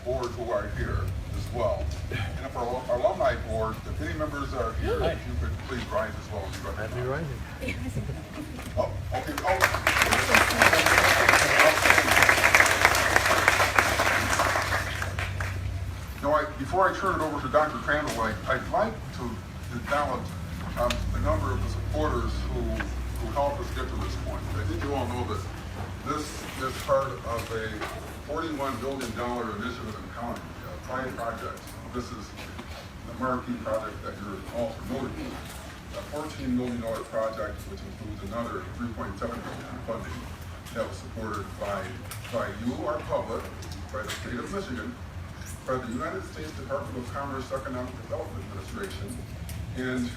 board who are here as well. And for our alumni board, if any members are here, if you could please rise as well. I'd be rising. Oh, okay. Now, before I turn it over to Dr. Crandall, I'd like to acknowledge a number of the supporters who helped us get to this point. I think you all know that this is part of a $41 billion initiative in county, private project. This is the marquee project that you're all familiar with. A $14 million project, which includes another $3.7 million in funding that was supported by you, our public, by the state of Michigan, by the United States Department of Commerce Economic Development Administration, and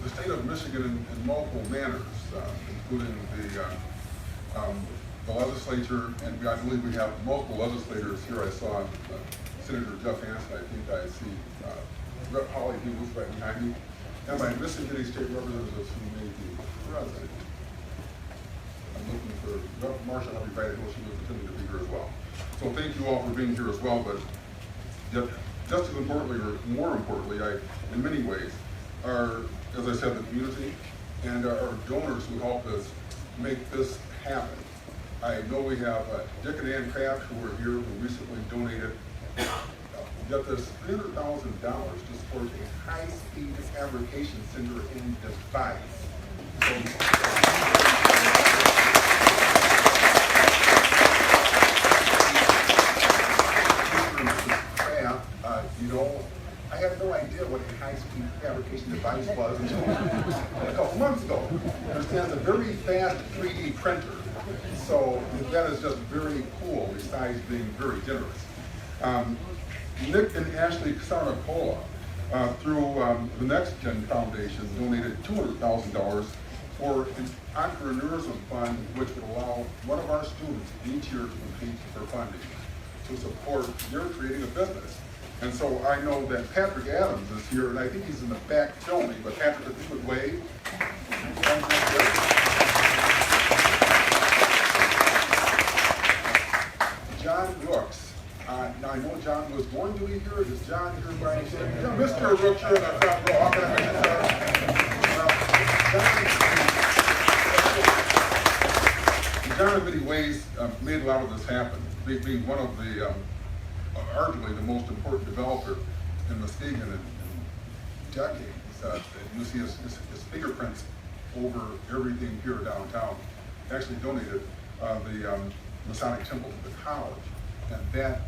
the state of Michigan in multiple manners, including the legislature, and I believe we have multiple legislators here. I saw Senator Jeff Hansen, I think I see Rep. Holly, who was right behind me, and my missing any state representatives who may be present. I'm looking for Rep. Marcia, I'll be right, I know she will continue to be here as well. So thank you all for being here as well, but just as importantly, or more importantly, in many ways, are, as I said, the community and our donors who helped us make this happen. I know we have Dick and Ann Kraft, who are here, who recently donated, get this, $300,000 to support a high-speed fabrication center in Device. You know, I had no idea what a high-speed fabrication device was until a couple months ago. There's a very fast 3D printer. So that is just very cool, besides being very generous. Nick and Ashley Sarnicola, through the Next Gen Foundation, donated $200,000 for an entrepreneurial fund, which would allow one of our students each year to compete for funding to support their creating a business. And so I know that Patrick Adams is here, and I think he's in the back filming, but Patrick, if you would wave. John Rooks. Now I know John was born to be here. Is John here by any chance? Yeah, Mr. Rooks here in the front row. How can I mention John in many ways made a lot of this happen, being one of the arguably the most important developer in Muskegon in decades. You see his fingerprints over everything here downtown. Actually donated the Masonic Temple to the college, and that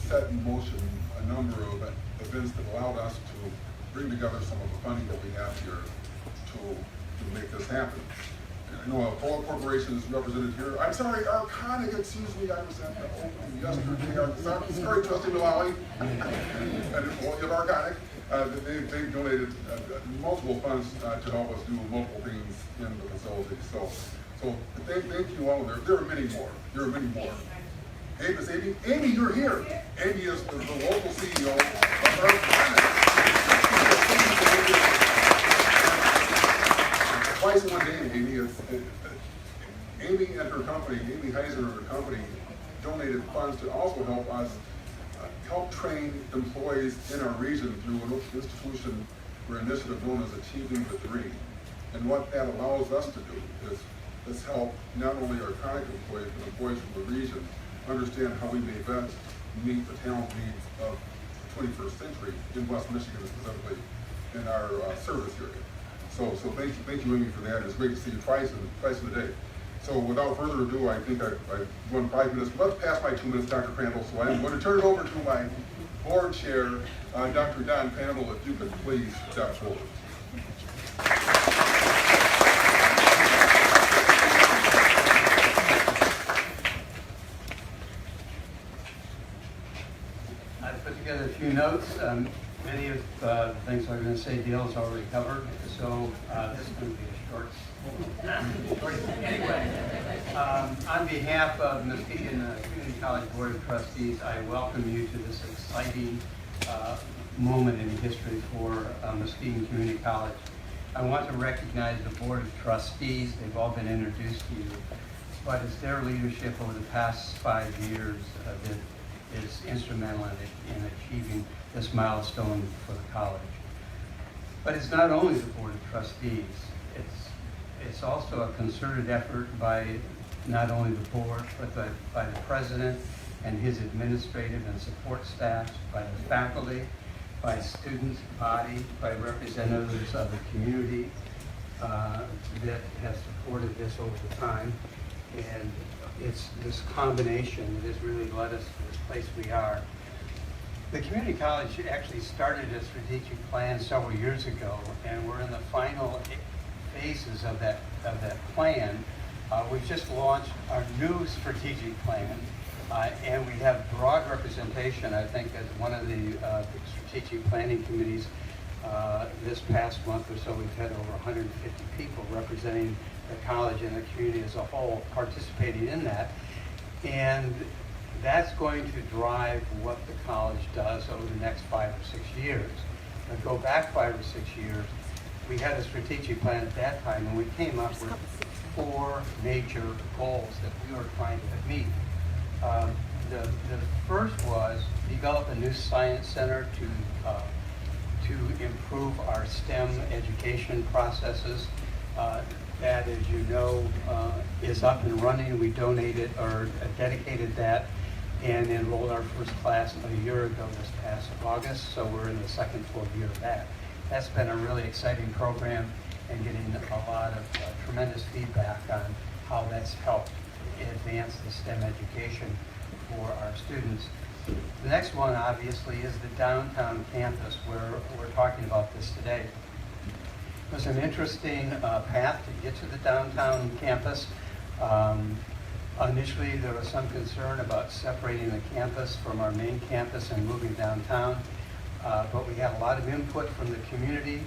set in motion a number of events that allowed us to bring together some of the funding that we have here to make this happen. I know Polo Corporation is represented here. I'm sorry, Arconic, excuse me, I was at the opening yesterday. Sorry, Trustee Mullally. And of Arconic, they've donated multiple funds to help us do multiple things in the facility. So thank you all. There are many more. There are many more. Hey, Miss Amy. Amy, you're here. Amy is the local CEO of Arconic. Twice in one day, Amy and her company, Amy Heiser and her company, donated funds to also help us help train employees in our region through an institution or initiative known as Achieving the Dream. And what that allows us to do is help not only our current employees, but employees from the region understand how we may best meet the talent needs of the 21st century in West Michigan, specifically in our service area. So thank you, Amy, for that. It's great to see you twice in a day. So without further ado, I think I've won 5 minutes. Let's pass my 2 minutes, Dr. Crandall. So I'm going to turn it over to my board chair, Dr. Don Crandall, if you could please step forward. I put together a few notes. Many of the things I'm going to say Dale's already covered, so this is going to be a short. Anyway, on behalf of the Muskegon Community College Board of Trustees, I welcome you to this exciting moment in history for Muskegon Community College. I want to recognize the Board of Trustees. They've all been introduced to you, but it's their leadership over the past 5 years that is instrumental in achieving this milestone for the college. But it's not only the Board of Trustees. It's also a concerted effort by not only the board, but by the president and his administrative and support staff, by the faculty, by students, body, by representatives of the community that has supported this over the time. And it's this combination that has really led us to this place we are. The community college actually started a strategic plan several years ago, and we're in the final phases of that plan. We've just launched our new strategic plan, and we have broad representation, I think, as one of the strategic planning committees. This past month or so, we've had over 150 people representing the college and the community as a whole participating in that. And that's going to drive what the college does over the next 5 or 6 years. But go back 5 or 6 years, we had a strategic plan at that time, and we came up with 4 major goals that we were trying to meet. The first was develop a new science center to improve our STEM education processes. That, as you know, is up and running. We donated or dedicated that and enrolled our first class a year ago this past August, so we're in the second full year of that. That's been a really exciting program and getting a lot of tremendous feedback on how that's helped advance the STEM education for our students. The next one, obviously, is the downtown campus, where we're talking about this today. It was an interesting path to get to the downtown campus. Initially, there was some concern about separating the campus from our main campus and moving downtown, but we had a lot of input from the community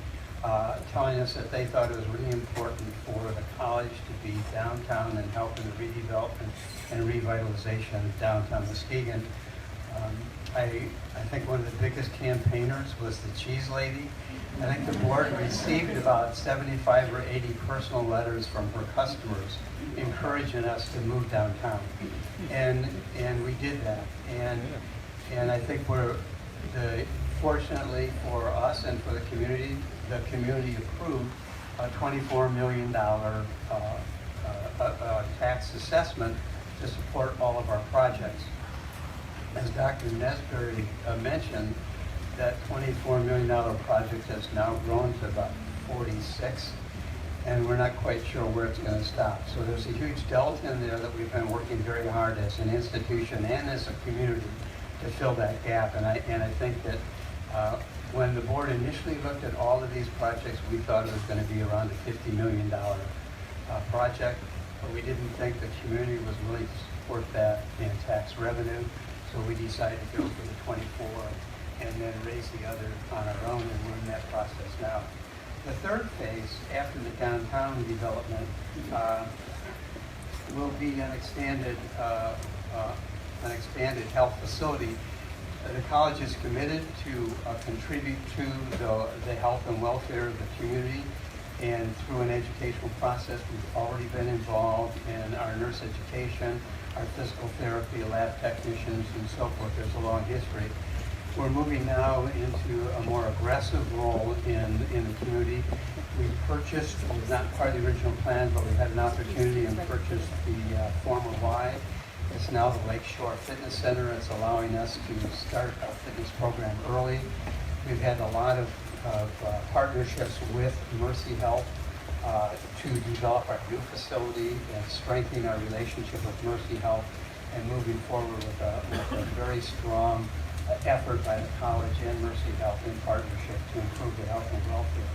telling us that they thought it was really important for the college to be downtown and help in the redevelopment and revitalization of downtown Muskegon. I think one of the biggest campaigners was the Cheese Lady. I think the board received about 75 or 80 personal letters from her customers encouraging us to move downtown. And we did that. And I think fortunately for us and for the community approved a $24 million tax assessment to support all of our projects. As Dr. Nesbury mentioned, that $24 million project has now grown to about 46, and we're not quite sure where it's going to stop. So there's a huge delta in there that we've been working very hard as an institution and as a community to fill that gap. And I think that when the board initially looked at all of these projects, we thought it was going to be around a $50 million project, but we didn't think the community was willing to support that in tax revenue. So we decided to go for the 24 and then raise the other on our own, and we're in that process now. The third phase, after the downtown development, will be an expanded health facility. The college is committed to contribute to the health and welfare of the community, and through an educational process, we've already been involved in our nurse education, our physical therapy, lab technicians, and so forth. There's a long history. We're moving now into a more aggressive role in the community. We purchased, not part of the original plan, but we had an opportunity and purchased the former Y. It's now the Lakeshore Fitness Center. It's allowing us to start our fitness program early. We've had a lot of partnerships with Mercy Health to develop our new facility and strengthen our relationship with Mercy Health, and moving forward with a very strong effort by the college and Mercy Health in partnership to improve the health and welfare.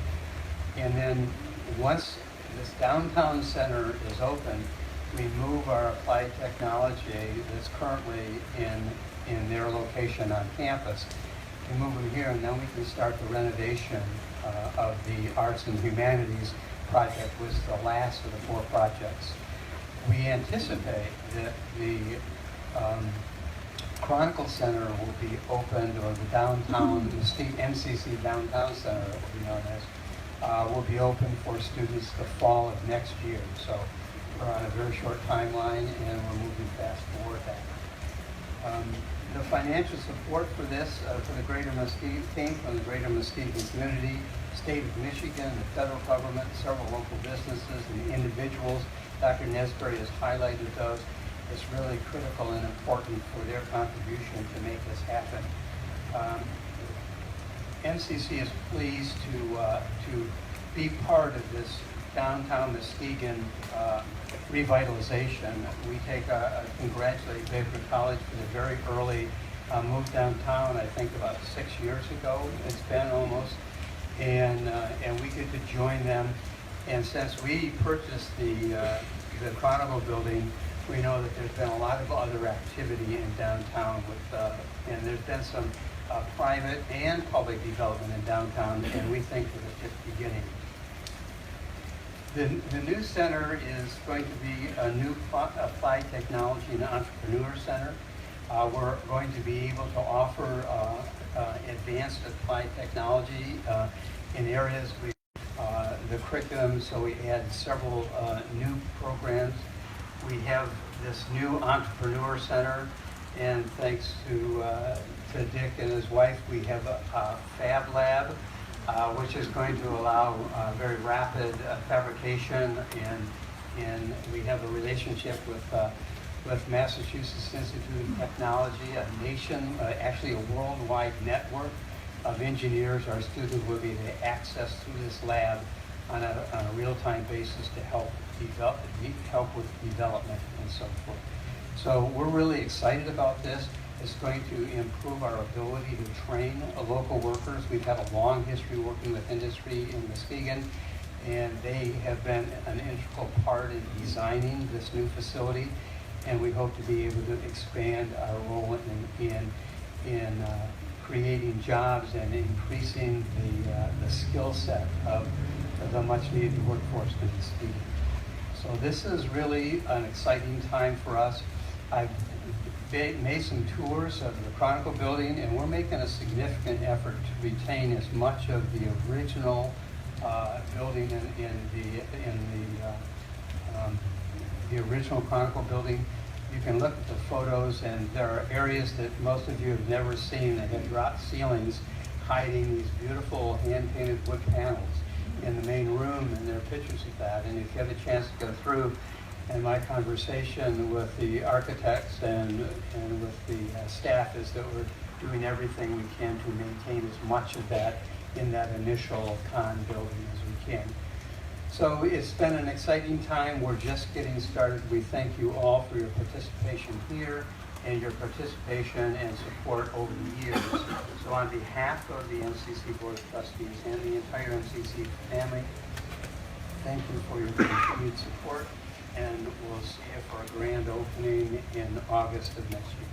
And then once this downtown center is open, we move our applied technology that's currently in their location on campus. We move them here, and then we can start the renovation of the arts and humanities project, was the last of the 4 projects. We anticipate that the Chronicle Center will be opened, or the downtown, the state MCC Downtown Center, it will be known as, will be open for students the fall of next year. So we're on a very short timeline, and we're moving fast toward that. The financial support for this, for the Greater Muskegon, came from the Greater Muskegon Community, State of Michigan, the federal government, several local businesses, and individuals. Dr. Nesbury has highlighted those. It's really critical and important for their contribution to make this happen. MCC is pleased to be part of this downtown Muskegon revitalization. We congratulate Baker College for the very early move downtown, I think about 6 years ago, it's been almost, and we get to join them. And since we purchased the Chronicle building, we know that there's been a lot of other activity in downtown and there's been some private and public development in downtown, and we think that it's just beginning. The new center is going to be a new applied technology and entrepreneur center. We're going to be able to offer advanced applied technology in areas with the curriculum, so we add several new programs. We have this new entrepreneur center, and thanks to Dick and his wife, we have a fab lab, which is going to allow very rapid fabrication, and we have a relationship with Massachusetts Institute of Technology, actually a worldwide network of engineers. Our students will be able to access through this lab on a real-time basis to help with development and so forth. So we're really excited about this. It's going to improve our ability to train local workers. We've had a long history working with industry in Muskegon, and they have been an integral part in designing this new facility, and we hope to be able to expand our role in creating jobs and increasing the skill set of the much needed workforce in Muskegon. So this is really an exciting time for us. I've made some tours of the Chronicle building, and we're making a significant effort to retain as much of the original building in the original Chronicle building. You can look at the photos, and there are areas that most of you have never seen that have drop ceilings hiding these beautiful hand-painted wood panels in the main room, and there are pictures of that. And if you have a chance to go through, and my conversation with the architects and with the staff is that we're doing everything we can to maintain as much of that in that initial con building as we can. So it's been an exciting time. We're just getting started. We thank you all for your participation here and your participation and support over the years. So on behalf of the MCC Board of Trustees and the entire MCC family, thank you for your continued support, and we'll see you for a grand opening in August of next year.